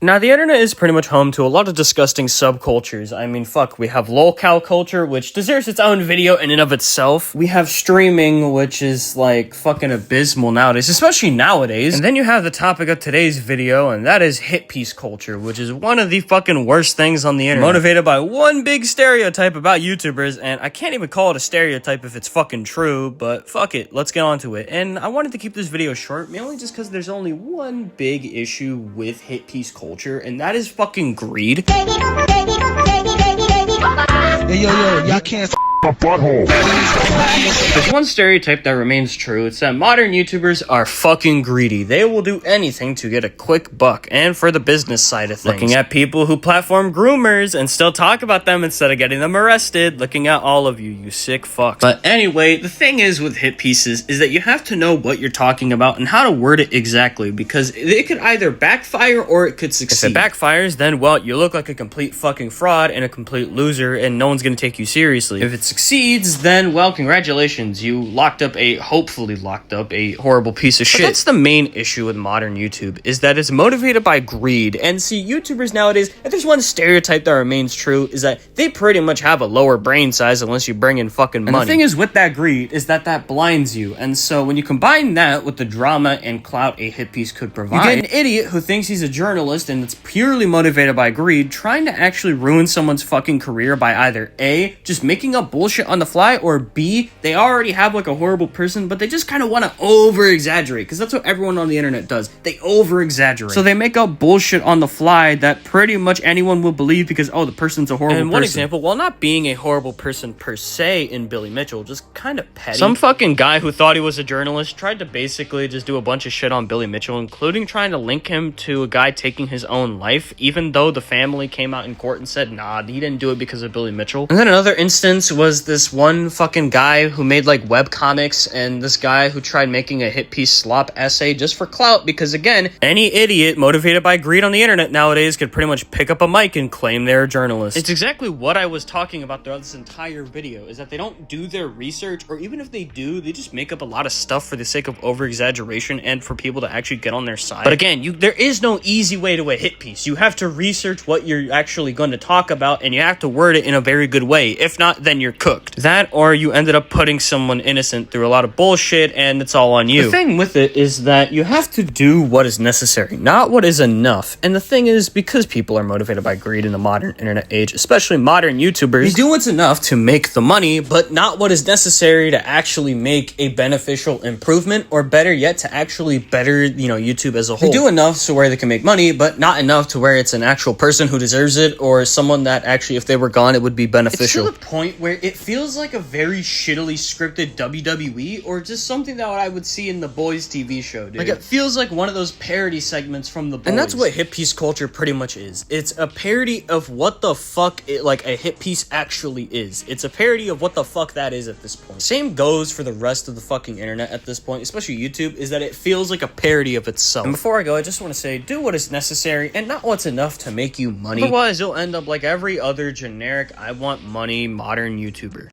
Now, the internet is pretty much home to a lot of disgusting subcultures. I mean, fuck, we have lolcow culture, which deserves its own video in and of itself. We have streaming, which is, like, fucking abysmal nowadays, especially nowadays. And then you have the topic of today's video, and that is hit piece culture, which is one of the fucking worst things on the internet. Motivated by one big stereotype about YouTubers, and I can't even call it a stereotype if it's fucking true, but fuck it, let's get on to it. And I wanted to keep this video short, mainly just because there's only one big issue with hit piece culture, and that is fucking greed. Hey, yo, y'all can't my butthole. There's one stereotype that remains true. It's that modern YouTubers are fucking greedy. They will do anything to get a quick buck, and for the business side of things. Looking at people who platform groomers and still talk about them instead of getting them arrested. Looking at all of you, you sick fucks. But anyway, the thing is with hit pieces is that you have to know what you're talking about and how to word it exactly, because it could either backfire or it could succeed. If it backfires, then, well, you look like a complete fucking fraud and a complete loser, and no one's gonna take you seriously. If it succeeds, then, well, congratulations, you hopefully locked up a horrible piece of shit. But that's the main issue with modern YouTube, is that it's motivated by greed. And see, YouTubers nowadays, if there's one stereotype that remains true, is that they pretty much have a lower brain size unless you bring in fucking money. And the thing is with that greed is that blinds you. And so when you combine that with the drama and clout a hit piece could provide, you get an idiot who thinks he's a journalist and it's purely motivated by greed, trying to actually ruin someone's fucking career by either A, just making up bullshit on the fly, or B, they already have like a horrible person, but they just kind of want to over-exaggerate, because that's what everyone on the internet does. They over-exaggerate. So they make up bullshit on the fly that pretty much anyone will believe because, oh, the person's a horrible person. And one example, while not being a horrible person per se in Billy Mitchell, just kind of petty. Some fucking guy who thought he was a journalist tried to basically just do a bunch of shit on Billy Mitchell, including trying to link him to a guy taking his own life, even though the family came out in court and said, nah, he didn't do it because of Billy Mitchell. And then another instance was this one fucking guy who made like web comics, and this guy who tried making a hit piece slop essay just for clout, because again, any idiot motivated by greed on the internet nowadays could pretty much pick up a mic and claim they're a journalist. It's exactly what I was talking about throughout this entire video, is that they don't do their research, or even if they do, they just make up a lot of stuff for the sake of over-exaggeration and for people to actually get on their side. But again, there is no easy way to a hit piece. You have to research what you're actually going to talk about, and you have to word it in a very good way. If not, then you're cooked. That, or you ended up putting someone innocent through a lot of bullshit, and it's all on you. The thing with it is that you have to do what is necessary, not what is enough. And the thing is, because people are motivated by greed in the modern internet age, especially modern YouTubers, they do what's enough to make the money, but not what is necessary to actually make a beneficial improvement, or better yet, to actually better, YouTube as a whole. They do enough so where they can make money, but not enough to where it's an actual person who deserves it, or someone that actually, if they were gone, it would be beneficial. It's to the point where it feels like a very shittily scripted WWE, or just something that I would see in The Boys TV show, dude. Like, it feels like one of those parody segments from The Boys. And that's what hit piece culture pretty much is. It's a parody of what the fuck a hit piece actually is. It's a parody of what the fuck that is at this point. Same goes for the rest of the fucking internet at this point, especially YouTube, is that it feels like a parody of itself. And before I go, I just want to say, do what is necessary and not what's enough to make you money. Otherwise, you'll end up like every other generic, I want money modern YouTuber.